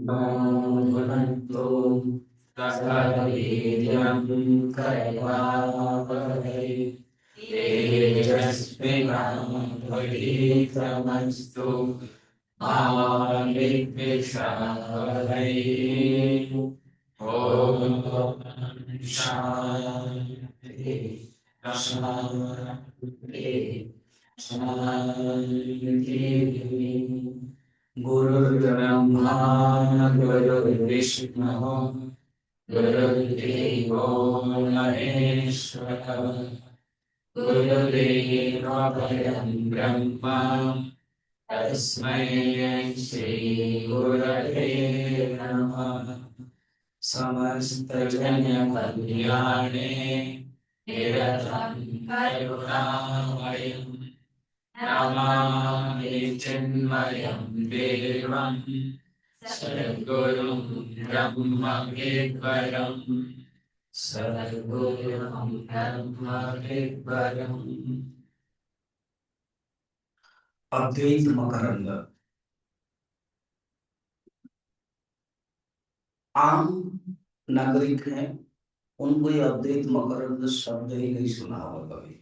भुनक्तु सवीर्यं करवावहै तेजस्विनावधीतमस्तु मा विद्विषावहै। ओम शांति शांति शांति। गुरुर्ब्रह्मा गुरुर्विष्णुः गुरुर्देवो महेश्वरः गुरुदेवो परं ब्रह्म तस्मै श्री गुरवे नमः। समस्तजनकल्याणे निरतं करुणामयम् नमामि चिन्मयं देवं सद्गुरुं ब्रह्मविद्वरं सद्गुरुं ब्रह्मविद्वरम्। अद्वैत मकरंद। आम नागरिक हैं, उनको ये अद्वैत मकरंद शब्द ही नहीं सुना होगा कभी।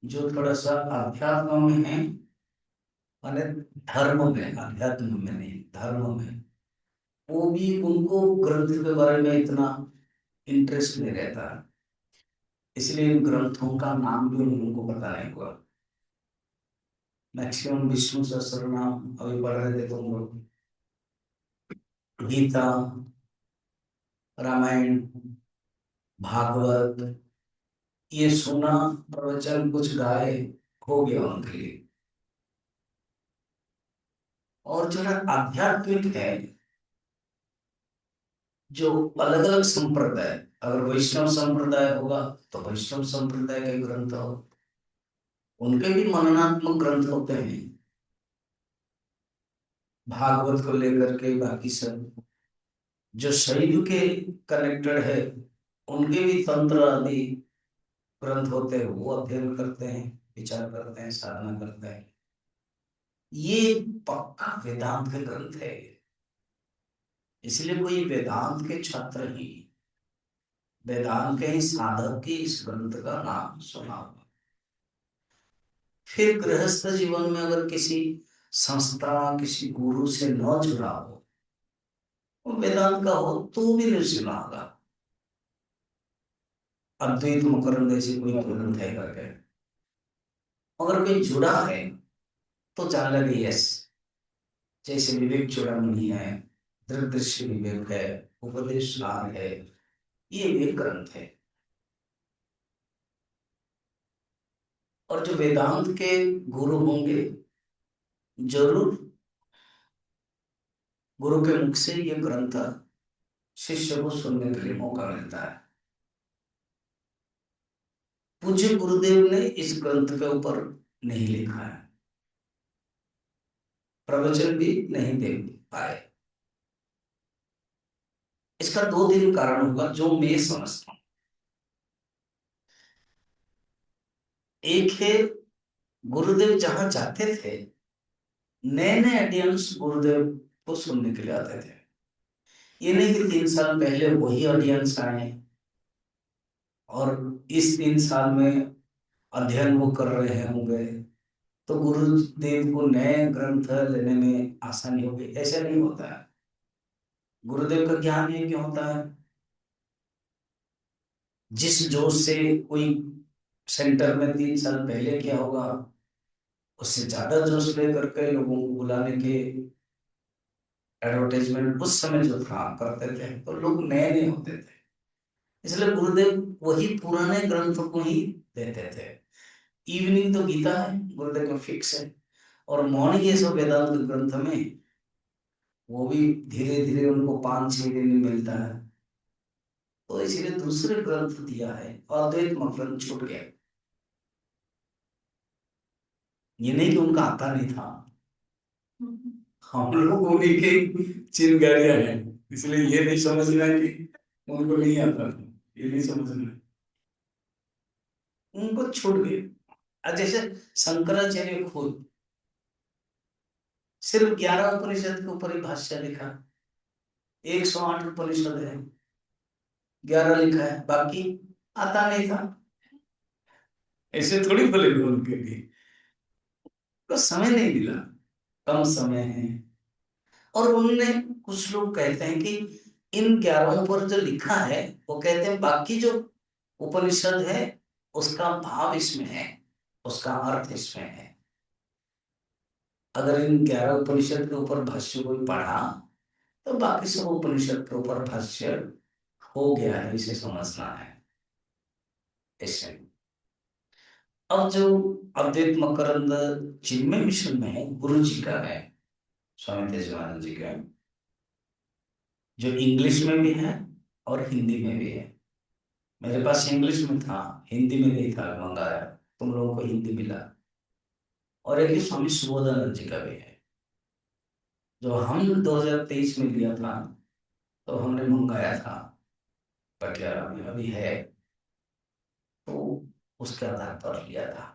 जो थोड़ा सा अध्यात्म में है, माने धर्म में, अध्यात्म में नहीं, धर्म में, वो भी उनको ग्रंथ के बारे में इतना इंटरेस्ट नहीं रहता, इसलिए इन ग्रंथों का नाम भी उनको पता नहीं हुआ। मैक्सिमम विष्णु सहस्त्रनाम अभी पढ़ रहे थे तुम लोग, गीता, रामायण, भागवत, ये सुना, प्रवचन कुछ गाए, हो गया उनके लिए। और जो है आध्यात्मिक है, जो अलग अलग संप्रदाय, अगर वैष्णव संप्रदाय होगा तो वैष्णव संप्रदाय के ग्रंथ हो, उनके भी मननात्मक ग्रंथ होते हैं, भागवत को लेकर के। बाकी सब जो शैव के कनेक्टेड है, उनके भी तंत्र आदि ग्रंथ होते हैं, वो अध्ययन करते हैं, विचार करते हैं, साधना करते हैं। ये पक्का वेदांत के ग्रंथ है, इसलिए कोई वेदांत के छात्र ही, वेदांत के ही साधक के इस ग्रंथ का नाम सुना होगा। फिर गृहस्थ जीवन में अगर किसी संस्था, किसी गुरु से न जुड़ा हो, वो वेदांत का हो तो भी नहीं सुना होगा। अद्वैत मकरंद ऐसी कोई ग्रंथ है करके, अगर कोई जुड़ा है तो जान लगे यस। जैसे विवेक चूड़ामणि है, दृग्दृश्य विवेक है, उपदेश सार है, ये भी ग्रंथ है। और जो वेदांत के गुरु होंगे, जरूर गुरु के मुख से ये ग्रंथ शिष्य को सुनने के लिए मौका मिलता है। पूज्य गुरुदेव ने इस ग्रंथ के ऊपर नहीं लिखा है, प्रवचन भी नहीं दे पाए। इसका दो तीन कारण होगा जो मैं समझता हूं। एक है, गुरुदेव जहां जाते थे, नए नए ऑडियंस गुरुदेव को सुनने के लिए आते थे। ये नहीं कि 3 साल पहले वही ऑडियंस आए और इस 3 साल में अध्ययन वो कर रहे होंगे तो गुरुदेव को नए ग्रंथ लेने में आसानी होगी, ऐसे नहीं होता है। गुरुदेव का ज्ञान ये क्यों होता है, जिस जोश से कोई सेंटर में 3 साल पहले किया होगा, उससे ज्यादा जोश लेकर के लोगों को बुलाने के एडवर्टाइजमेंट उस समय जो था करते थे, तो लोग नए नए होते थे। इसलिए गुरुदेव वही पुराने ग्रंथों को ही देते थे। इवनिंग तो गीता है, गुरुदेव का फिक्स है, और मॉर्निंग ये सब वेदांत ग्रंथ में वो भी धीरे धीरे उनको 5-6 दिन में मिलता है, तो इसीलिए दूसरे ग्रंथ दिया है। अद्वैत मकरंद छूट गया, ये नहीं कि उनका आता नहीं था, हम लोग उन्हीं के चिंगारियां हैं, इसलिए ये नहीं समझना कि उनको नहीं आता था, ये नहीं समझना, उनको छूट गए। जैसे शंकराचार्य खुद सिर्फ 11 उपनिषद के ऊपर ही भाष्य लिखा। 108 उपनिषद है, 11 लिखा है, बाकी आता नहीं था। ऐसे थोड़ी बोलेंगे उनके लिए, तो समय नहीं मिला, कम समय है। और उनने, कुछ लोग कहते हैं कि इन 11 पर जो लिखा है, वो कहते हैं बाकी जो उपनिषद है उसका भाव इसमें है, उसका अर्थ इसमें है। अगर इन 11 उपनिषद के ऊपर भाष्य कोई पढ़ा तो बाकी सब उपनिषद के ऊपर भाष्य हो गया है, इसे समझना है ऐसे। अब जो अद्वैत मकरंद चिन्मय मिशन में है, गुरु जी का है, स्वामी तेजवानंद जी का, जो इंग्लिश में भी है और हिंदी में भी है। मेरे पास इंग्लिश में था, हिंदी में नहीं था, मंगाया, तुम लोगों को हिंदी मिला। और एक स्वामी सुबोधानंद जी का भी है, जो हम 2023 में लिया था, तो हमने मंगाया था पटियाला में, अभी है, तो उसके आधार पर लिया था।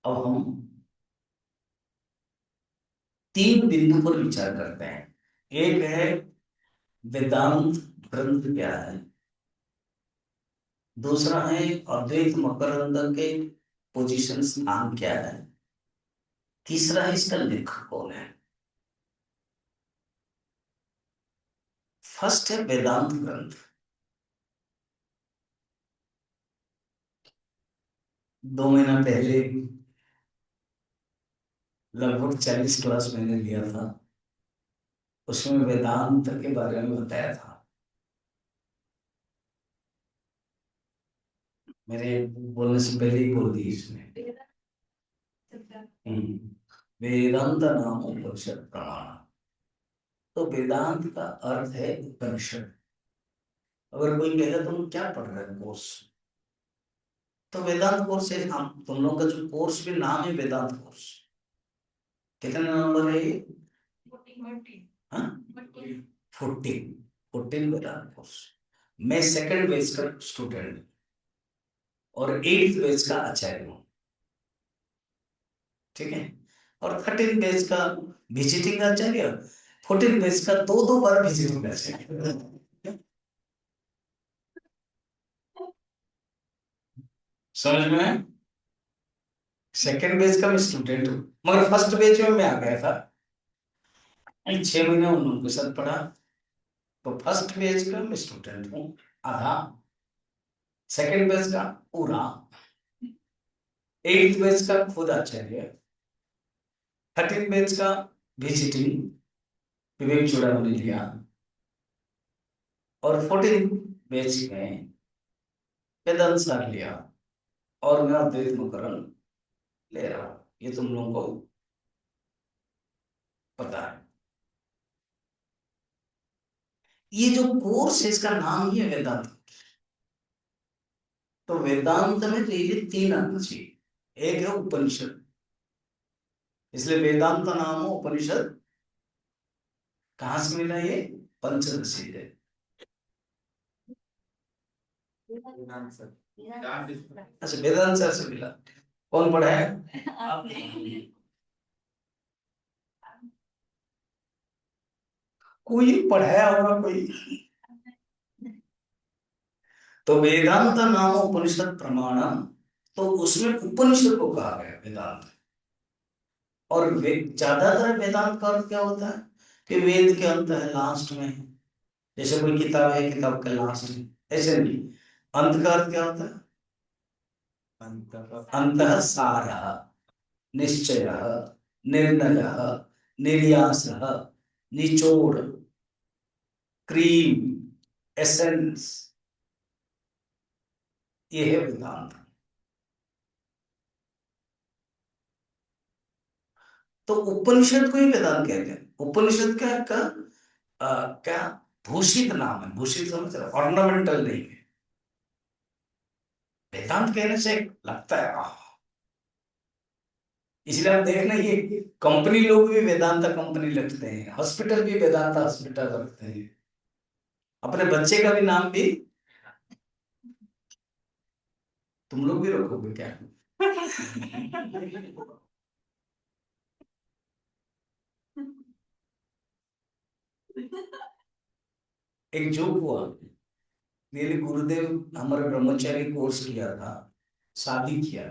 अब हम 3 बिंदु पर विचार करते हैं। एक है वेदांत ग्रंथ क्या है, दूसरा है अद्वैत मकरंद के पोजीशन स्थान क्या है, तीसरा है इसका लेखक कौन है। फर्स्ट है वेदांत ग्रंथ। 2 महीना पहले लगभग 40 क्लास मैंने लिया था, उसमें वेदांत के बारे में बताया था। मेरे बोलने से पहले ही बोल दी इसमें। वेदांत नाम उपनिषद प्रमाण। तो वेदांत का अर्थ है उपनिषद। अगर कोई कहेगा तुम क्या पढ़ रहे हो कोर्स, तो वेदांत कोर्स है। हम तुम लोग का जो कोर्स भी नाम है वेदांत कोर्स। कितने नंबर है ये? 14। 14 वेदांत कोर्स। मैं सेकंड बैच का स्टूडेंट और 8th बैच का आचार्य हूँ, ठीक है। और 13 बैच का विजिटिंग आचार्य, 14 बैच का 2-2 बार विजिटिंग आचार्य। समझ में है? सेकंड बैच का मैं स्टूडेंट हूँ, मगर फर्स्ट बैच में मैं आ गया था, 6 महीने उन लोगों के साथ पढ़ा। तो फर्स्ट बैच का मैं स्टूडेंट हूँ आधा, सेकंड बैच का पूरा, 8th बैच का खुद आचार्य, 13 बैच का विजिटिंग विवेक चूड़ामणि लिया, और 14 बैच में वेदांत सार लिया, और मैं अद्वैत मुकरम ले रहा हूँ। ये तुम लोगों को पता है। ये जो कोर्स है इसका नाम ही है वेदांत। तो वेदांत में तो ये 3 आना चाहिए। एक है उपनिषद, इसलिए वेदांत का नाम हो उपनिषद। कहां से मिला ये? पंचदशी है। अच्छा, वेदांत सर से मिला। कौन पढ़ा है? कोई पढ़ाया होगा कोई। तो वेदांत नाम उपनिषद प्रमाणम, तो उसमें उपनिषद को कहा गया वेदांत। और ज्यादातर वेदांत का अर्थ क्या होता है कि वेद के अंत है, लास्ट में। जैसे कोई किताब है, किताब के लास्ट में, ऐसे नहीं। अंत का अर्थ क्या होता है? अंतः सारः, निश्चयः, निर्णयः, निर्यासः, निचोड़, क्रीम, एसेंस, ये है वेदांत। तो उपनिषद को ही वेदांत कहते हैं। उपनिषद क्या भूषित नाम है, भूषित समझ रहे, ऑर्नामेंटल नहीं है। वेदांत कहने से लगता है इसलिए आप देखना, ये कंपनी लोग भी वेदांता कंपनी रखते हैं, हॉस्पिटल भी वेदांता हॉस्पिटल रखते हैं, अपने बच्चे का भी नाम भी। तुम लोग भी रखोगे क्या? एक जोक हुआ, मेरे गुरुदेव हमारे ब्रह्मचारी कोर्स किया था, शादी किया,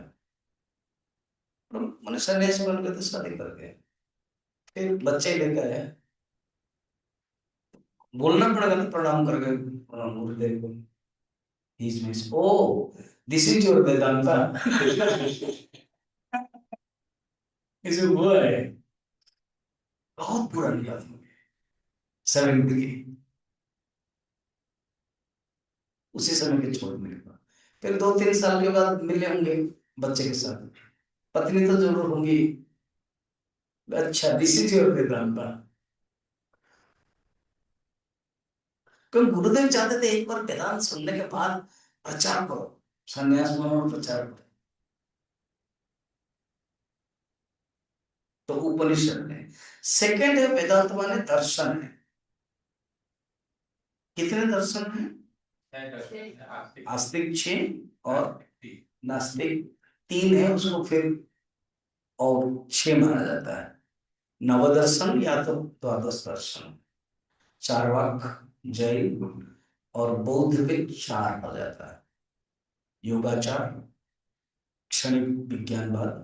मैंने सन्यासी बन गए तो शादी कर गए, फिर बच्चे लेकर आए, बोलना पड़ेगा ना प्रणाम करके, प्रणाम गुरुदेव को, He's means, oh, this is your Vedanta. इसे हुआ है, बहुत पुरानी बात है, 70 की, उसी समय के छोड़ने के बाद फिर 2-3 साल के बाद मिले होंगे बच्चे के साथ, पत्नी तो जरूर होंगी, अच्छा दिस इज योर वेदांता। क्योंकि गुरुदेव चाहते थे एक बार वेदांत सुनने के बाद प्रचार करो, संन्यास लो और प्रचार करो। तो उपनिषद में सेकंड है वेदांत माने दर्शन है। कितने दर्शन है? आस्तिक 6 और नास्तिक 3 है, उसको फिर और 6 माना जाता है। नवदर्शन या तो द्वादश दर्शन, चार्वाक, जैन और बौद्ध के 4 हो जाता है। योगाचार, क्षणिक विज्ञानवाद,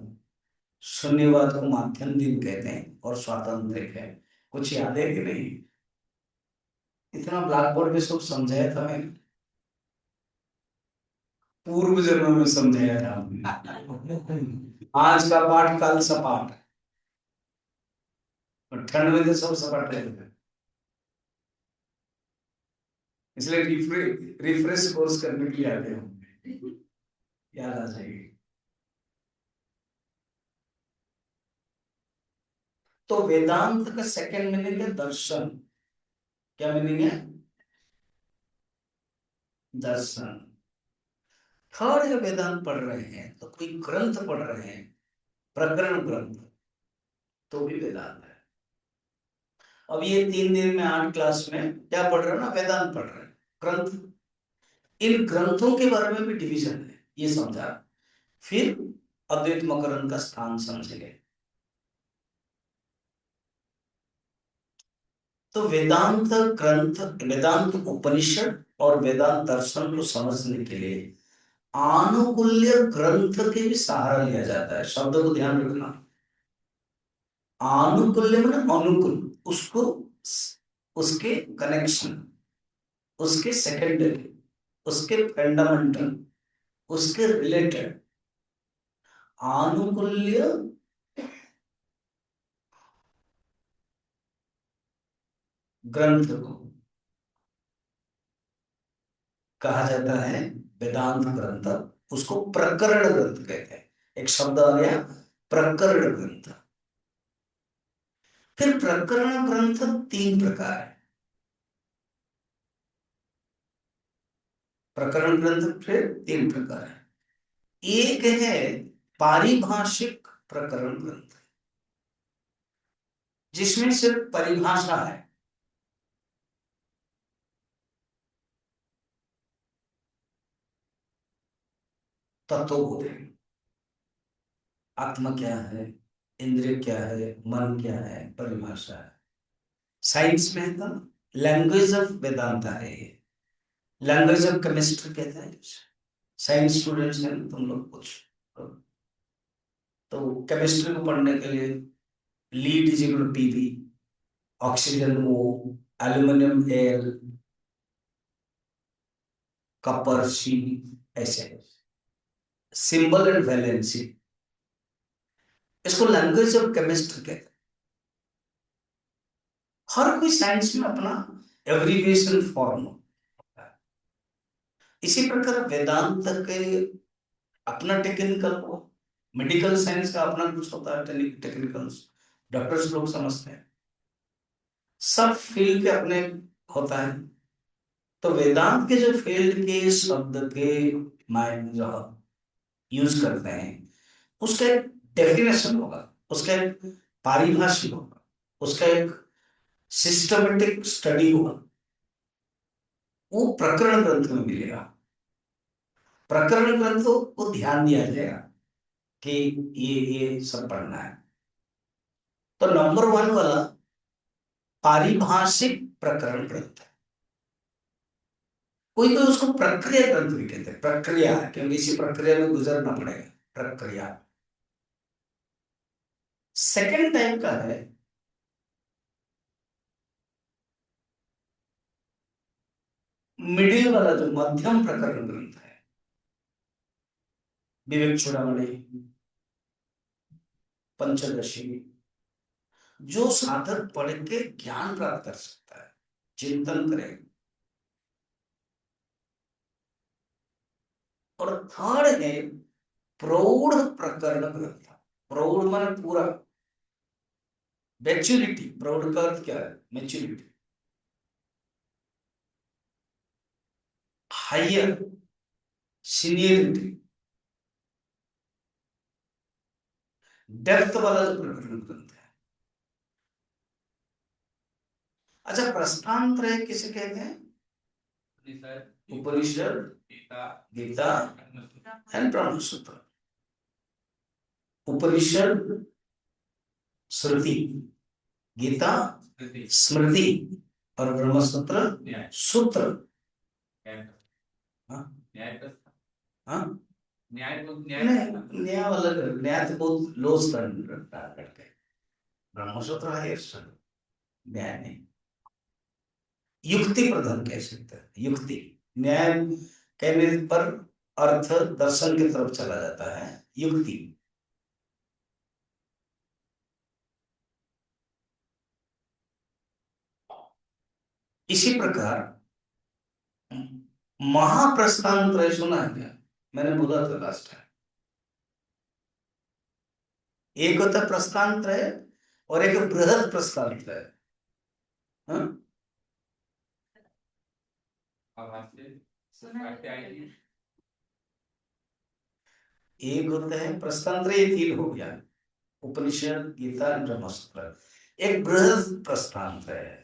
शून्यवाद को माध्यम दिन कहते हैं और स्वातंत्रिक है। कुछ याद है कि नहीं? इतना ब्लैक बोर्ड पे सब समझाया था मैंने, पूर्व जन्म में समझाया था हमने। आज का पाठ कल सपाट, और ठंड में तो सब सपाट रहते थे, इसलिए रिफ्रेश कोर्स करने के लिए आते हैं, याद आ जाएगी। तो वेदांत का सेकंड मीनिंग है दर्शन। क्या मीनिंग है? दर्शन। थर्ड है वेदांत पढ़ रहे हैं तो कोई ग्रंथ पढ़ रहे हैं, प्रकरण ग्रंथ, तो भी वेदांत है। अब ये 3 दिन में 8 क्लास में क्या पढ़ रहे हो ना, वेदांत पढ़ रहे हैं, ग्रंथ। इन ग्रंथों के बारे में भी डिवीजन है, ये समझा। फिर अद्वैत मकरंद का स्थान समझेंगे। तो वेदांत ग्रंथ, वेदांत उपनिषद और वेदांत दर्शन को समझने के लिए आनुकूल्य ग्रंथ के भी सहारा लिया जाता है। शब्द को ध्यान रखना, आनुकूल्य मतलब अनुकूल, उसको, उसके कनेक्शन, उसके सेकेंडरी, उसके फंडामेंटल, उसके रिलेटेड, आनुकूल्य ग्रंथ को कहा जाता है वेदांत ग्रंथ। उसको प्रकरण ग्रंथ कहते हैं। एक शब्द आ गया, प्रकरण ग्रंथ। फिर प्रकरण ग्रंथ 3 प्रकार है। प्रकरण ग्रंथ फिर 3 प्रकार है। एक है पारिभाषिक प्रकरण ग्रंथ, जिसमें सिर्फ परिभाषा है, तत्वबोध है, आत्मा क्या है, इंद्रिय क्या है, मन क्या है, परिभाषा है। साइंस में है तो लैंग्वेज ऑफ वेदांता है ये, लैंग्वेज ऑफ केमिस्ट्री कहते हैं। साइंस स्टूडेंट्स हैं ना तुम लोग कुछ, तो केमिस्ट्री को पढ़ने के लिए lead is equal to Pb, oxygen O, aluminium L, copper C, ऐसे सिंबल एंड वैलेंसी, इसको लैंग्वेज ऑफ केमिस्ट्री कहते हैं। हर कोई साइंस में अपना एब्रिविएशन फॉर्म होता है। इसी प्रकार वेदांत के अपना टेक्निकल हो, मेडिकल साइंस का अपना कुछ होता है, टेक्निकल, डॉक्टर्स लोग समझते हैं, सब फील्ड के अपने होता है। तो वेदांत के जो फील्ड के शब्द के मायने जो यूज करते हैं, उसका एक डेफिनेशन होगा, उसका एक पारिभाषिक होगा, उसका एक सिस्टमेटिक स्टडी होगा, वो प्रकरण ग्रंथ में मिलेगा। प्रकरण ग्रंथों को ध्यान दिया जाएगा कि ये सब पढ़ना है। तो नंबर 1 वाला पारिभाषिक प्रकरण ग्रंथ है। कोई कोई उसको प्रक्रिया ग्रंथ भी कहते हैं, प्रक्रिया, क्योंकि इसी प्रक्रिया में गुजरना पड़ेगा, प्रक्रिया। सेकंड टाइप का है मिडिल वाला, जो मध्यम प्रकरण ग्रंथ है, विवेक चूड़ामणि, पंचदशी, जो साधक पढ़ के ज्ञान प्राप्त कर सकता है, चिंतन करेगा। और थर्ड है प्रौढ़ प्रकरण ग्रंथ। प्रौढ़ माने पूरा, मैच्योरिटी, प्रौढ़ का अर्थ क्या है? मैच्योरिटी, हायर, सीनियरिटी, डेप्थ वाला जो प्रकरण ग्रंथ है। अच्छा, प्रस्थान त्रय किसे कहते हैं? उपनिषद, गीता एंड ब्रह्मसूत्र। उपनिषद श्रुति, गीता स्मृति, और ब्रह्मसूत्र सूत्र। हाँ? हाँ? न्याय वाला, न्याय तो बहुत लो स्टैंडर्ड करके, ब्रह्मसूत्र हायर स्टैंडर्ड, न्याय नहीं। युक्ति प्रधान कह सकते हैं, युक्ति। न्याय कहने पर अर्थ दर्शन की तरफ चला जाता है, युक्ति। इसी प्रकार महाप्रस्थान त्रय सुना है क्या? मैंने बोला था लास्ट टाइम, एक होता है प्रस्थान त्रय और एक बृहद प्रस्थान त्रय। हाँ? एक होता है प्रस्थान त्रय, तीन हो गया, उपनिषद, गीता, ब्रह्मसूत्र। एक बृहद प्रस्थान त्रय है।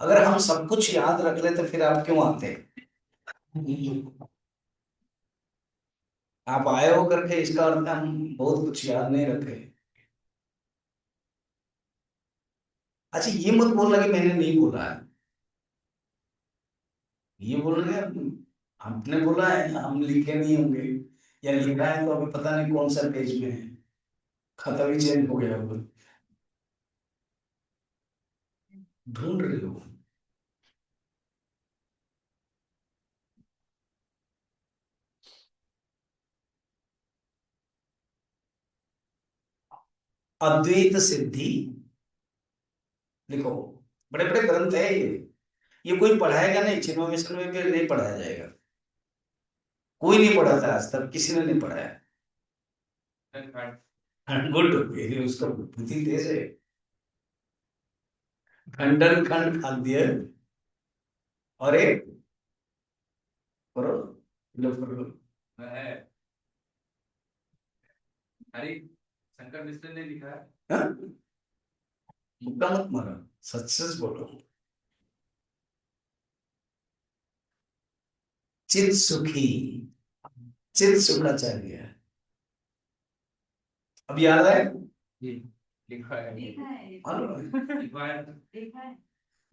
अगर हम सब कुछ याद रख ले तो फिर आप क्यों आते? आप आए हो करके, इसका अर्थ है हम बहुत कुछ याद नहीं रखे। अच्छा, ये मत बोलना कि मैंने नहीं बोला है, ये बोल रहे हैं हमने बोला है, हम लिखे नहीं होंगे, या लिखा है तो अभी पता नहीं कौन सा पेज में है, खत्म ही चेंज हो गया होगा। ढूंढ रहे हो? अद्वैत सिद्धि लिखो, बड़े बड़े ग्रंथ है ये कोई पढ़ाएगा नहीं, चिन्मय मिशन में भी नहीं पढ़ाया जाएगा, कोई नहीं पढ़ाता आज तक, किसी ने नहीं पढ़ाया। गुड, उसका बुद्धि तेज है। खंडन खंड खाद्य, और एक करो, लो करो। अरे शंकर मिश्र ने लिखा है। हाँ? मुक्का मत मारो, सच सच बोलो। चित सुखी, चित सुखाचार्य, अब याद है? लिखा है, लिखा है।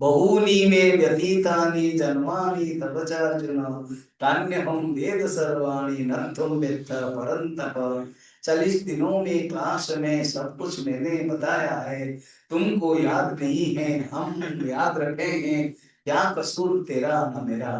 बहूनि मे व्यतीतानि जन्मानि तव च अर्जुन, तान्यहं वेद सर्वाणि न त्वं वेत्थ परन्तप। 40 दिनों में क्लास में सब कुछ मैंने बताया है, तुमको याद नहीं है, हम याद रखेंगे, क्या कसूर तेरा न मेरा।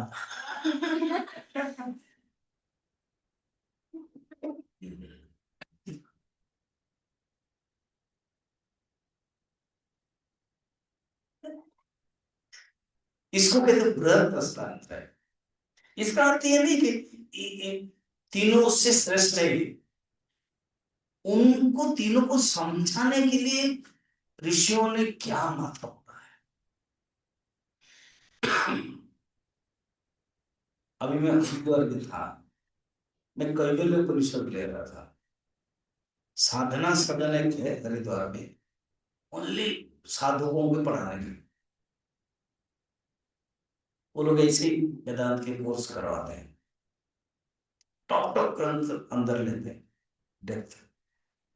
इसको कहते हैं बृहद प्रस्थान है। इसका अर्थ ये नहीं कि तीनों उससे श्रेष्ठ है, उनको तीनों को समझाने के लिए ऋषियों ने क्या मतलब है। अभी मैं हरिद्वार में था, मैं कैवल्य उपनिषद ले रहा था, साधना सदन एक है हरिद्वार में, ओनली साधुओं को पढ़ाने के, वो लोग ऐसे ही वेदांत के कोर्स करवाते हैं, टॉप टॉप ग्रंथ अंदर लेते हैं, डेप्थ,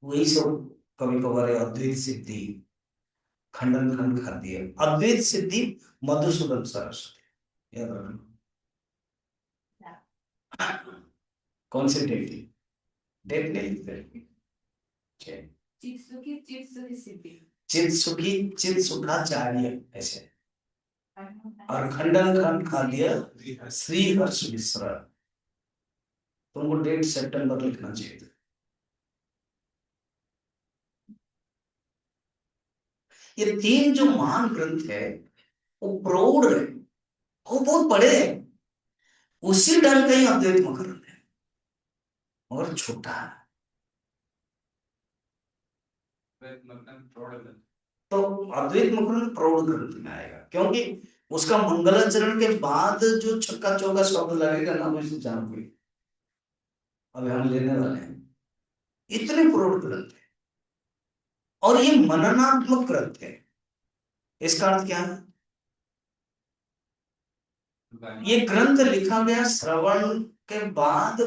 वही सब कभी कभार अद्वैत सिद्धि, खंडन खंड खाती है। अद्वैत सिद्धि मधुसूदन सरस्वती, याद रखना। कौन सी डेट? डेट नहीं लिखते। चित सुखी चित सुखाचार्य ऐसे। और खंडन खंड खा दिया श्री हर्ष मिश्रा। तुमको डेट सितंबर लिखना चाहिए था। ये तीन जो महान ग्रंथ है वो प्रौढ़ है, वो बहुत बड़े हैं। उसी ढंग का ही अद्वैत मकरंद है, और छोटा है। तो अद्वैत मकरंद प्रौढ़ ग्रंथ में आएगा, क्योंकि उसका मंगलाचरण के बाद जो छक्का चौका शब्द लगेगा ना, वैसे जान कोई अभी हम लेने वाले हैं। इतने प्रौढ़ ग्रंथ है, और ये मननात्मक ग्रंथ है। इसका अर्थ क्या है? ये ग्रंथ लिखा गया श्रवण के बाद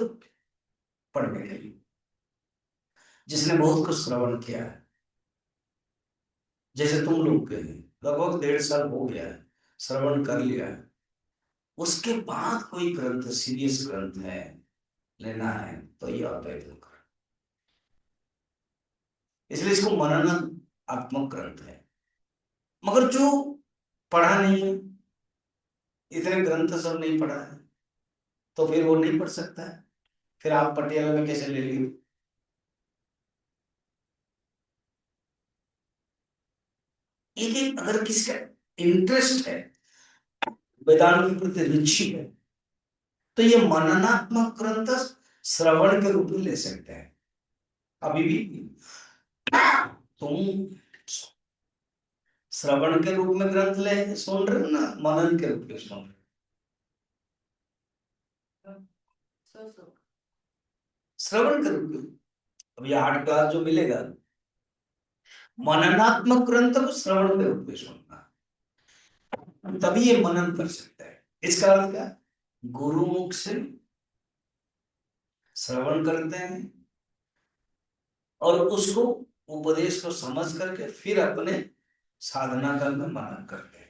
पढ़ने के लिए, जिसने बहुत कुछ श्रवण किया है। जैसे तुम लोग के लिए लगभग 1.5 साल हो गया है, श्रवण कर लिया है, उसके बाद कोई ग्रंथ सीरियस ग्रंथ है लेना है तो ये अद्वैत ग्रंथ। इसलिए इसको मननात्मक ग्रंथ है। मगर जो पढ़ा नहीं है, इतने ग्रंथ सब नहीं पढ़ा है, तो फिर वो नहीं पढ़ सकता है। फिर आप पटियाला में कैसे ले लिए? एक अगर किसका इंटरेस्ट है, वेदांत के प्रति रुचि है, तो ये मननात्मक ग्रंथ श्रवण के रूप में ले सकते हैं। अभी भी तुम श्रवण के रूप में ग्रंथ ले सुन रहे हो ना, मनन के रूप में सुन रहे हो? श्रवण के रूप में। अब ये 8 क्लास जो मिलेगा, मननात्मक ग्रंथ को श्रवण के रूप में सुनना, तभी ये मनन कर सकता है। इसका अर्थ क्या? गुरु मुख से श्रवण करते हैं और उसको उपदेश को समझ करके फिर अपने साधना काल में मनन करते हैं।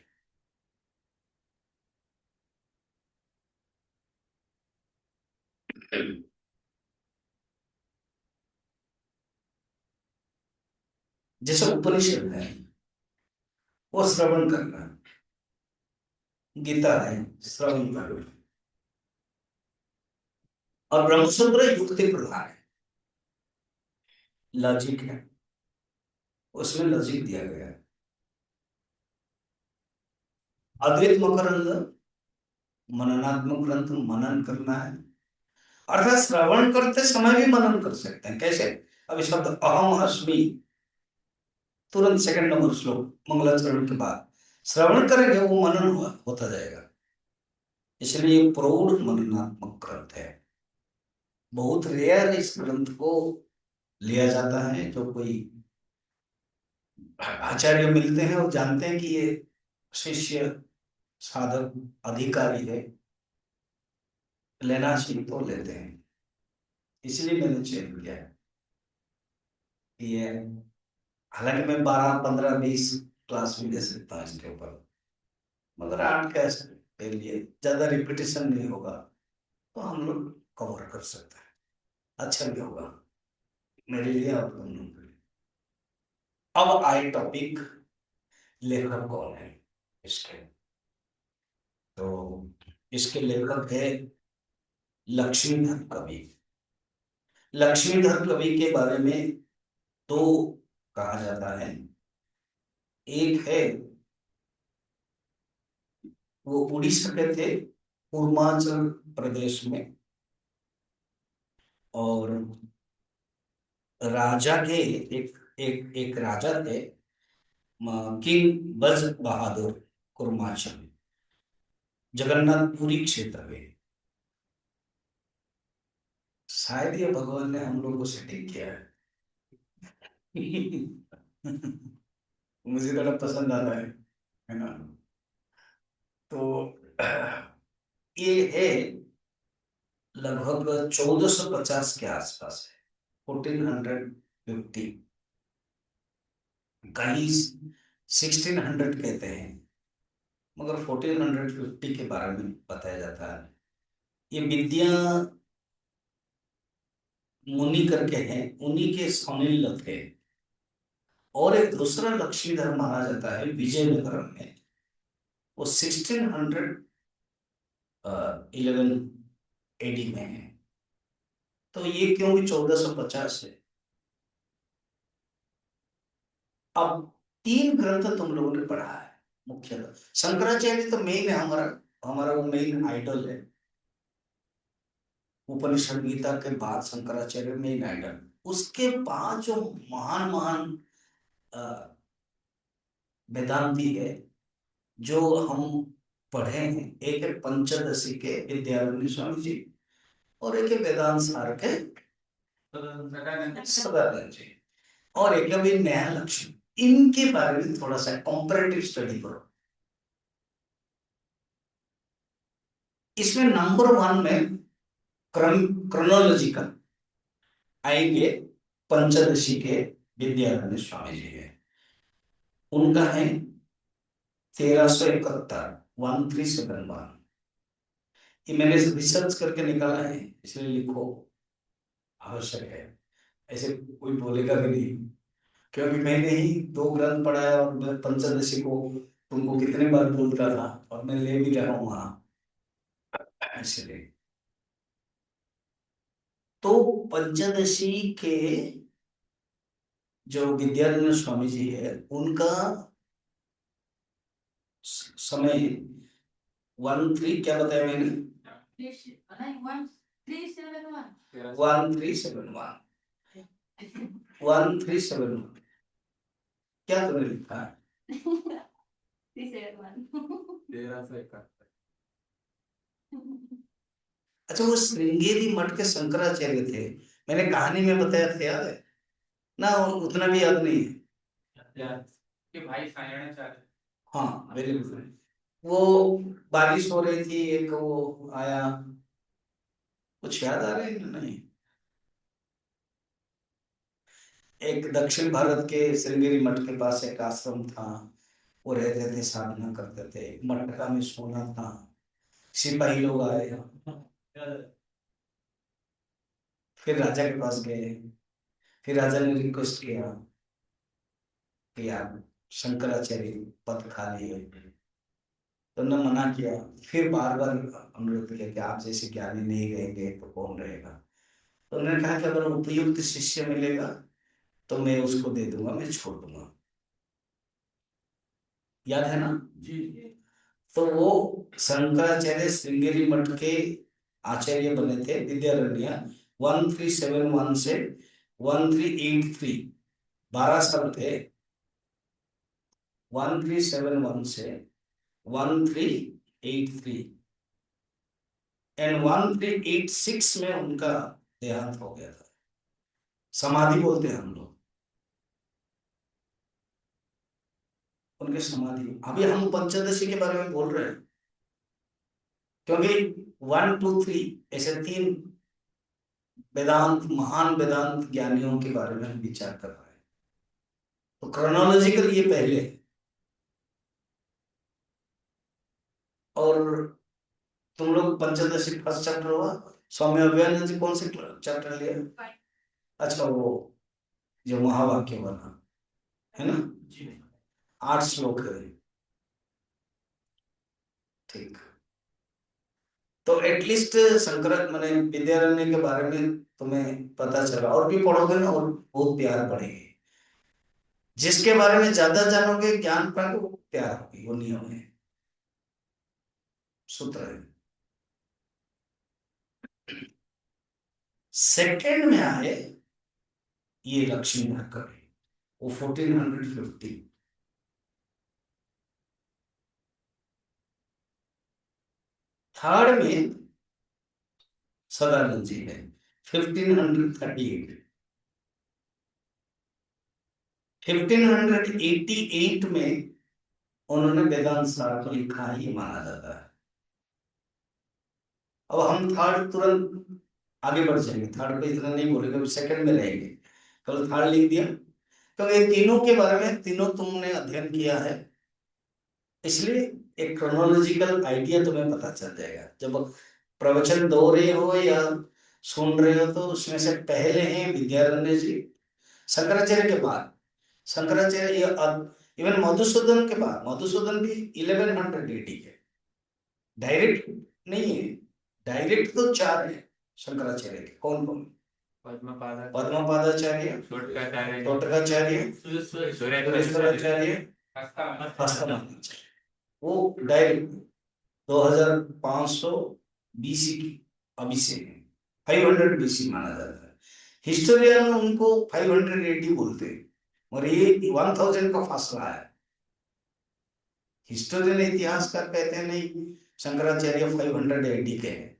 जैसे उपनिषद है वो श्रवण करना, गीता है श्रवण करना, और ब्रह्मसूत्र युक्ति प्रधान है, लॉजिक है, उसमें लॉजिक दिया गया है। अद्वैत मकरंद मननात्मक ग्रंथ मनन करना है, अर्थात श्रवण करते समय भी मनन कर सकते हैं। कैसे? अभी शब्द अहम अस्मि, तुरंत सेकंड नंबर श्लोक मंगलाचरण के बाद श्रवण करेंगे, वो मनन होता जाएगा। इसलिए प्रौढ़ मननात्मक ग्रंथ है। बहुत रेयर इस ग्रंथ को लिया जाता है। जो कोई आचार्य मिलते हैं और जानते हैं कि ये शिष्य साधक अधिकारी है, लेना चाहिए तो लेते हैं। इसलिए मैंने चयन किया है कि ये, हालांकि मैं 12, 15, 20 क्लास भी दे सकता हूँ इसके ऊपर, मगर 8 कैसे के लिए ज्यादा रिपीटेशन नहीं होगा, तो हम लोग कवर कर सकते हैं, अच्छा भी होगा मेरे लिए और तुम लोगों के लिए। अब आए टॉपिक, लेखक कौन है इसके? तो इसके लेखक है लक्ष्मीधर कवि। लक्ष्मीधर कवि के बारे में दो कहा जाता है। एक है, वो उड़ीसा के थे, पूर्वांचल प्रदेश में, और राजा के एक राजा थे, किंग बज बहादुर कुर्माचल, जगन्नाथपुरी क्षेत्र में। शायद ये भगवान ने हम लोग को सेटिंग किया है। मुझे बड़ा पसंद आता है ना। तो ये है लगभग 1450 के आसपास है, 1450। कहीं 1600 कहते हैं, मगर 1450 के बारे में बताया जाता है। ये विद्या मुनि करके हैं, उन्हीं के स्वनिल थे। और एक दूसरा लक्ष्मीधर माना जाता है विजयनगर में, वो 1611 एडी में है। तो ये क्योंकि 1450 है। अब तीन ग्रंथ तुम लोगों ने पढ़ा है मुख्यतः। शंकराचार्य तो मेन है, हमारा हमारा वो मेन आइडल है। उपनिषद गीता के बाद शंकराचार्य मेन आइडल। उसके बाद जो महान महान अ, वेदांती है जो हम पढ़े हैं, एक है पंचदशी के विद्यारण्य स्वामी जी, और एक है वेदांत सार के सदानंद जी, और एक है भी नया लक्ष्मी। इनके बारे में थोड़ा सा कंपैरेटिव स्टडी करो। इसमें नंबर 1 में क्रोनोलॉजिकल आएंगे पंचदशी के विद्यारण्य स्वामी जी है। उनका है 1371, 1371। ये मैंने रिसर्च करके निकाला है, इसलिए लिखो, आवश्यक है। ऐसे कोई बोलेगा भी नहीं, क्योंकि मैंने ही 2 ग्रंथ पढ़ा है और मैं पंचदशी को तुमको कितने बार बोलता था, और मैं ले भी रहा हूँ वहां, इसलिए। तो पंचदशी के जो विद्यारण्य स्वामी जी है, उनका समय 13 क्या बताया मैंने, 1371, 1371। क्या तुमने लिखा है? 1371। अच्छा, वो श्रृंगेरी मठ के शंकराचार्य थे, मैंने कहानी में बताया था, याद है ना? उतना भी याद नहीं है कि भाई सायणाचार्य। हाँ, वेरी गुड। वो बारिश हो रही थी, एक वो आया, कुछ याद आ रहा है कि नहीं? एक दक्षिण भारत के श्रृंगेरी मठ के पास एक आश्रम था, वो रहते थे, साधना करते थे, मटका में सोना था, सिपाही लोग आए, फिर राजा के पास गए, फिर राजा ने रिक्वेस्ट किया कि आप शंकराचार्य पद खाली है, तो उन्होंने मना किया। फिर बार बार अनुरोध किया कि आप जैसे ज्ञानी नहीं रहेंगे तो कौन रहेगा। तो उन्होंने कहा कि अगर उपयुक्त शिष्य मिलेगा तो मैं उसको दे दूंगा, मैं छोड़ दूंगा। याद है ना जी? तो वो शंकराचार्य श्रृंगेरी मठ के आचार्य बने थे, विद्यारण्य। 1371 से 1383, 12 साल थे। 1371 से 1383 एंड 1386 में उनका देहांत हो गया था। समाधि बोलते हैं हम लोग उनके समाधि। अभी हम पंचदशी के बारे में बोल रहे हैं, क्योंकि 1 2 3 ऐसे 3 वेदांत, महान वेदांत ज्ञानियों के बारे में हम विचार कर रहे हैं। तो क्रोनोलॉजिकल ये पहले, और तुम लोग पंचदशी फर्स्ट चैप्टर हुआ, स्वामी अभ्यानंद जी कौन से चैप्टर लिया? अच्छा, वो जो महावाक्य बना है ना जी, 8 श्लोक है। ठीक। तो एटलीस्ट शंकर मैंने विद्यारण्य के बारे में तुम्हें पता चला, और भी पढ़ोगे ना और बहुत प्यार बढ़ेगी। जिसके बारे में ज्यादा जानोगे, ज्ञान पाओगे, वो प्यार होगी, वो नियम है, सूत्र है। सेकंड में आए ये लक्ष्मी कवि, वो 1450। थर्ड में सदानंद जी है, 1538। 1588 में उन्होंने वेदांत सार को लिखा ही माना जाता है। अब हम थर्ड तुरंत आगे बढ़ जाएंगे, थर्ड पे इतना नहीं बोलेंगे, सेकंड में रहेंगे। कल थर्ड लिख दिया, तो ये तीनों के बारे में, तीनों तुमने अध्ययन किया है, इसलिए एक क्रोनोलॉजिकल आइडिया तुम्हें पता चल जाएगा। जब प्रवचन दो रहे हो या सुन रहे हो तो उसमें से पहले हैं विद्यारण्य जी, शंकराचार्य के बाद शंकराचार्य, इवन मधुसूदन के बाद, मधुसूदन भी 1180 के, डायरेक्ट नहीं है। डायरेक्ट तो चार है शंकराचार्य के, कौन कौन? पद्मपादाचार्य, तोटकाचार्य, सुरेश्वराचार्य, हस्तमाचार्य। वो डायरेक्ट 2500 बीसी की अभी से 500 बीसी माना जाता है। हिस्टोरियन उनको 580 बोलते हैं, और ये 1000 का फासला है। हिस्टोरियन इतिहासकार कहते हैं नहीं, शंकराचार्य 580 के हैं,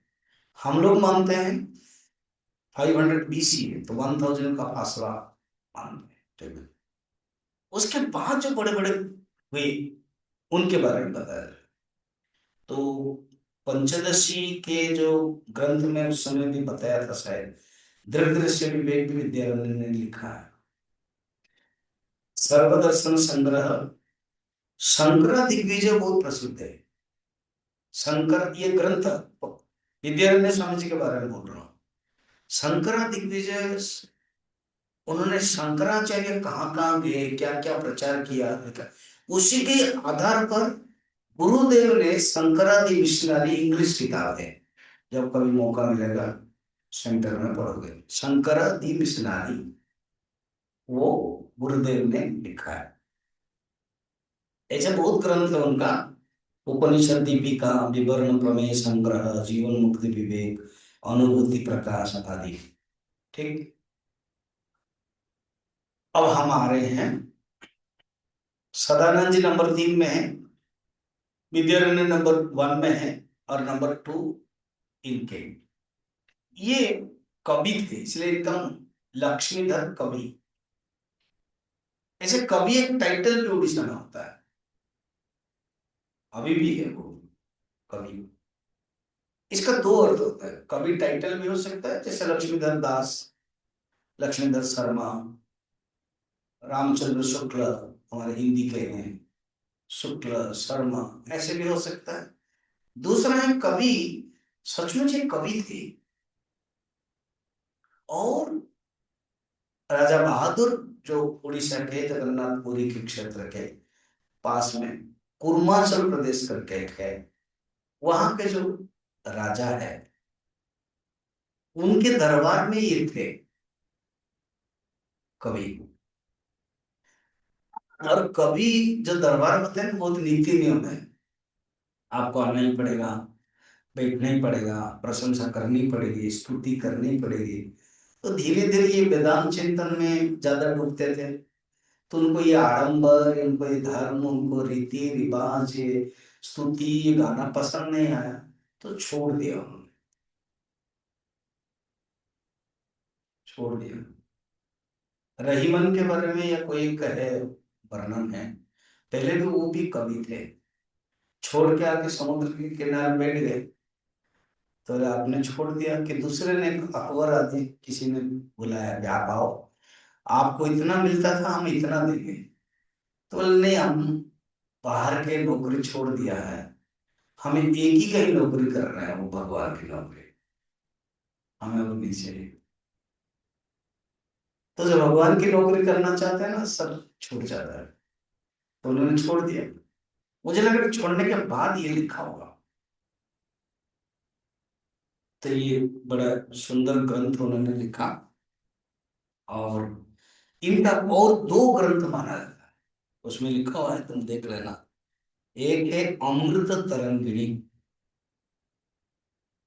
हम लोग मानते हैं 500 बीसी है, तो 1000 का फासला मानते हैं। ठीक है, उसके बाद जो बड़े बड़े हुए उनके बारे में बताया। तो पंचदशी के जो ग्रंथ में उस समय भी बताया था, शायद दृग्दृश्य विवेक भी विद्यारण्य ने लिखा है। सर्वदर्शन संग्रह, शंकर दिग्विजय बहुत प्रसिद्ध है। शंकर ये ग्रंथ, विद्यारण्य स्वामी जी के बारे में बोल रहा हूँ। शंकर दिग्विजय, उन्होंने शंकराचार्य कहाँ कहाँ गए, क्या क्या प्रचार किया, उसी के आधार पर गुरुदेव ने शंकरादि मिशनरी, इंग्लिश किताब है, जब कभी मौका मिलेगा सेंटर में पढ़ोगे, शंकरादि मिशनरी, वो गुरुदेव ने लिखा है। ऐसे बहुत ग्रंथ है उनका, उपनिषद दीपिका, विवरण प्रमेय संग्रह, जीवन मुक्ति विवेक, अनुभूति प्रकाश आदि। ठीक, अब हम आ रहे हैं, सदानंद जी नंबर 3 में है, विद्यारण्य नंबर 1 में है, और नंबर 2 इनके। ये कवि थे, इसलिए एकदम लक्ष्मीधर कवि। ऐसे कवि एक टाइटल भी उड़ीसा में होता है, अभी भी है वो कवि। इसका दो अर्थ होता है, कवि टाइटल भी हो सकता है, जैसे लक्ष्मीधर दास, लक्ष्मीधर शर्मा, रामचंद्र शुक्ल, हमारे हिंदी के हैं, शुक्ल शर्मा, ऐसे भी हो सकता है। दूसरा है कवि, सचमुच एक कवि थे। और राजा बहादुर, जो उड़ीसा के जगन्नाथपुरी के क्षेत्र के पास में कुर्माचल प्रदेश करके एक है, वहां के जो राजा है, उनके दरबार में ये थे कवि। और कवि जो दरबार होते हैं बहुत नीति नियम है, आपको आना ही पड़ेगा, बैठना ही पड़ेगा, प्रशंसा करनी पड़ेगी, स्तुति करनी पड़ेगी। तो धीरे धीरे ये वेदांत चिंतन में ज्यादा डूबते थे, तो उनको ये आडंबर, उनको ये धर्म, उनको रीति रिवाज, ये स्तुति, ये गाना पसंद नहीं आया, तो छोड़ दिया उन्होंने, छोड़ दिया। रहीमन के बारे में या कोई कहे वर्णन है, पहले तो वो भी कवि थे, छोड़ के आके समुद्र के किनारे बैठ गए, तो आपने छोड़ दिया कि दूसरे ने, अकबर आदि किसी ने बुलाया, आप आओ, आपको इतना मिलता था, हम इतना देंगे। तो बोले नहीं, हम बाहर के नौकरी छोड़ दिया है, हमें एक ही कहीं नौकरी कर रहे हैं, वो भगवान की नौकरी, हमें वो नहीं चाहिए। तो जब भगवान की नौकरी करना चाहते हैं ना, सब छूट जाता है, तो उन्होंने छोड़ दिया। मुझे लग रहा है छोड़ने के बाद ये लिखा होगा। तो ये बड़ा सुंदर ग्रंथ उन्होंने लिखा। और इनका और दो ग्रंथ माना जाता है, उसमें लिखा हुआ है, तुम देख लेना। एक है अमृत तरंगिणी,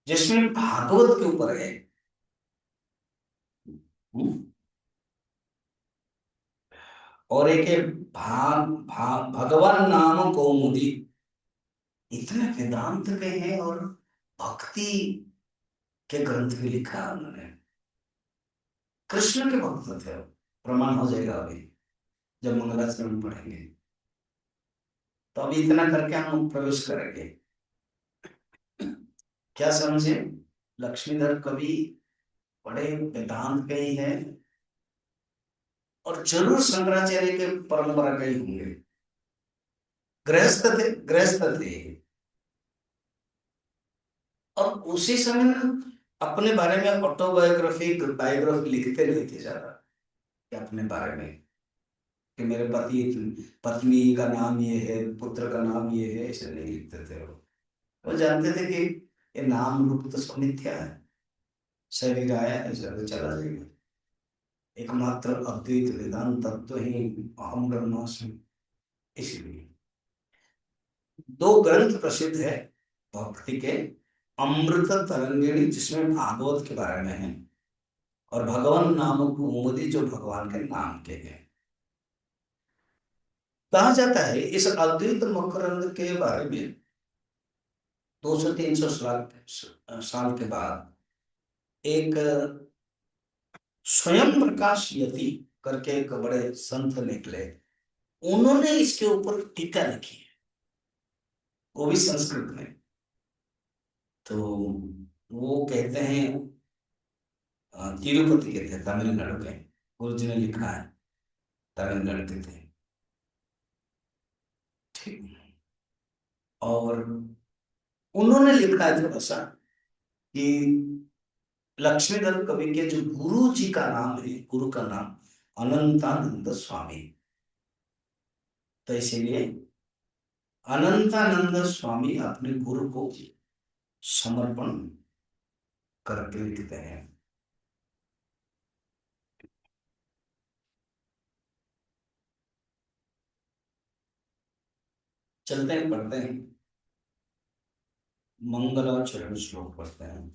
जिसमें भागवत के ऊपर है। हम्म? और एक है भगवान नाम कौमुदी। इतने वेदांत के हैं और भक्ति के ग्रंथ भी लिखा है उन्होंने। कृष्ण के भक्त थे वो, प्रमाण हो जाएगा अभी जब मंगलाचरण पढ़ेंगे। तो अभी इतना करके हम प्रवेश करेंगे। क्या समझे? लक्ष्मीधर कवि बड़े वेदांत के ही है, और जरूर शंकराचार्य के परंपरा के ही होंगे। गृहस्थ थे। और उसी समय ना अपने बारे में ऑटोबायोग्राफी बायोग्राफी लिखते नहीं थे ज्यादा, कि अपने बारे में कि मेरे पति पत्नी का नाम ये है, पुत्र का नाम ये है, ऐसे नहीं लिखते थे वो जानते थे कि ये नाम रूप तो सब मिथ्या है, शरीर आया है जरूर चला जाएगा, एकमात्र अद्वैत वेदांत तत्व ही अहम ब्रह्मास्मि। इसलिए दो ग्रंथ प्रसिद्ध है भक्ति के, अमृत तरंगिणी जिसमें भागवत के बारे में है, और भगवान नामक कुमुदी जो भगवान के नाम के हैं। कहा जाता है इस अद्वैत मकरंद के बारे में 200-300 साल के बाद एक स्वयं प्रकाश यति करके एक बड़े संत निकले, उन्होंने इसके ऊपर टीका लिखी है, वो भी संस्कृत में। तो वो कहते हैं तिरुपति के थे, तमिलनाडु के, गुरु जी ने लिखा है, तमिलनाडु के थे। ठीक। और उन्होंने लिखा है थोड़ा सा कि लक्ष्मीधर कवि के जो गुरु जी का नाम है, गुरु का नाम अनंतानंद स्वामी, तो इसीलिए अनंतानंद स्वामी अपने गुरु को समर्पण करके लिखते हैं। चलते हैं, पढ़ते हैं, मंगलाचरण श्लोक पढ़ते हैं।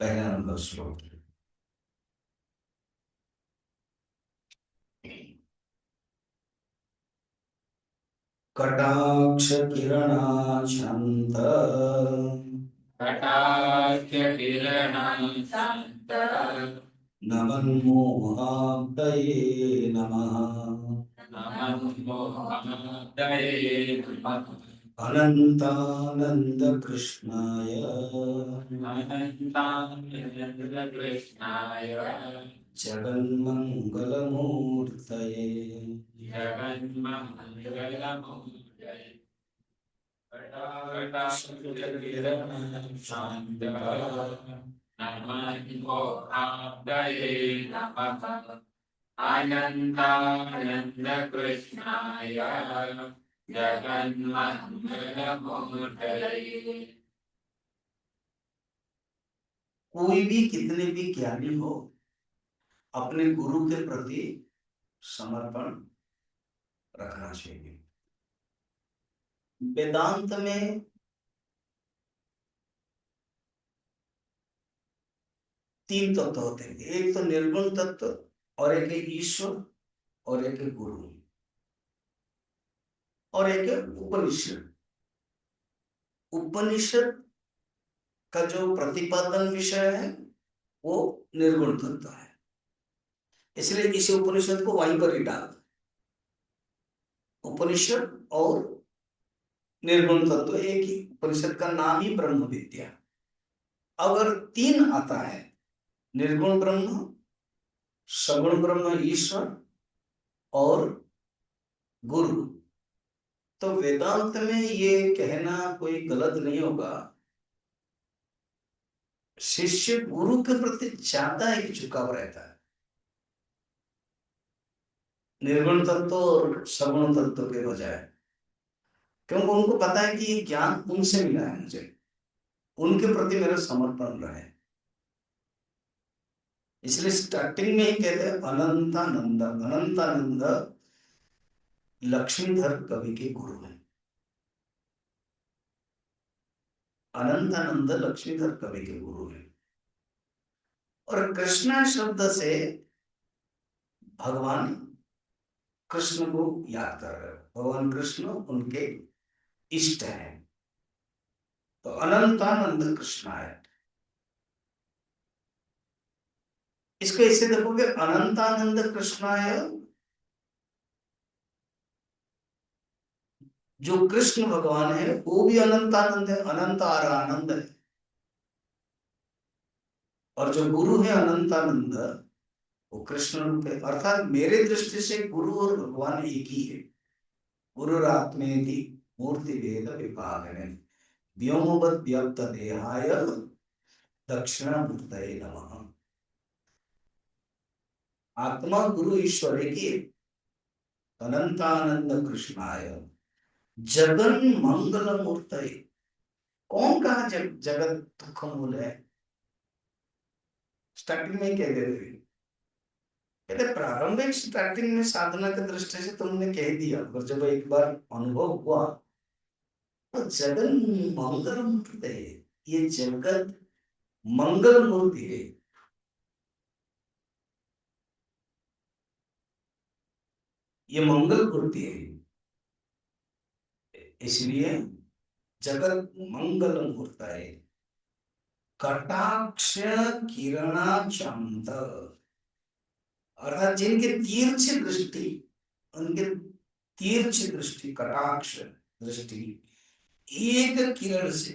पहला नंबर श्लोक। कटाक्ष किरणाच्छान्त कटाक्षकिरणाशान्त नमन्मोहाब्दये नमः। नमोहमदये नमः। अनंतानंद कृष्णाय अनन्तानन्दकृष्णाय जगन्मंगलमूर्तये जगन्मङ्गलमूर्तये कटाक्षकिरणाशान्त नमोहमदये नमः। अनन्तानन्दकृष्णाय जगन्मङ्गलमूर्तये। कोई भी कितने भी ज्ञानी हो, अपने गुरु के प्रति समर्पण रखना चाहिए। वेदांत में तीन तत्व होते हैं, एक तो निर्गुण तत्व, और एक है ईश्वर, और एक है गुरु, और एक है उपनिषद। उपनिषद का जो प्रतिपादन विषय है वो निर्गुण तत्व है, इसलिए इसी उपनिषद को वहीं पर ही डाल दो। उपनिषद और निर्गुण तत्व एक ही, उपनिषद का नाम ही ब्रह्म विद्या। अगर तीन आता है, निर्गुण ब्रह्म, सगुण ब्रह्म ईश्वर, और गुरु, तो वेदांत में ये कहना कोई गलत नहीं होगा, शिष्य गुरु के प्रति ज्यादा एक झुकाव रहता है, निर्गुण तत्व और सगुण तत्व के बजाय, क्योंकि उनको पता है कि ये ज्ञान उनसे मिला है, मुझे उनके प्रति मेरा समर्पण रहे। इसलिए स्टार्टिंग में ही कहते हैं अनंतानंद। अनंतानंद लक्ष्मीधर कवि के गुरु हैं। अनंतानंद लक्ष्मीधर कवि के गुरु हैं। और कृष्णा शब्द से भगवान कृष्ण को याद कर रहे हो, भगवान कृष्ण उनके इष्ट हैं, तो अनंतानंद कृष्णाय। इसको ऐसे देखोगे, अनंतानंद कृष्णाय जो कृष्ण भगवान है वो भी अनंतानंद है, अनंत आर आनंद है। और जो गुरु है अनंतानंद, वो कृष्ण रूप है। अर्थात मेरे दृष्टि से गुरु और भगवान एक ही है। गुरुरात्मेति मूर्ति भेद विभागने व्योमवद् व्याप्त देहाय दक्षिणामूर्तये नमः। आत्मा गुरु ईश्वर एक ही है। अनंतानंद कृष्णाय जगन मंगल मूर्तये। कौन कहा जगत दुख मूल है? स्टार्टिंग में कह देते थे, कहते प्रारंभिक स्टार्टिंग में साधना की दृष्टि से तुमने कह दिया, और जब एक बार अनुभव हुआ तो जगन मंगल मूर्ति है। ये जगत मंगल मूर्ति है। ये मंगल मूर्ति है, इसलिए जगत मंगल मूर्त है। कटाक्ष किरणाचंत, अर्थात जिनके तीर्थ दृष्टि, उनके तीर्थ दृष्टि, कटाक्ष दृष्टि एक किरण से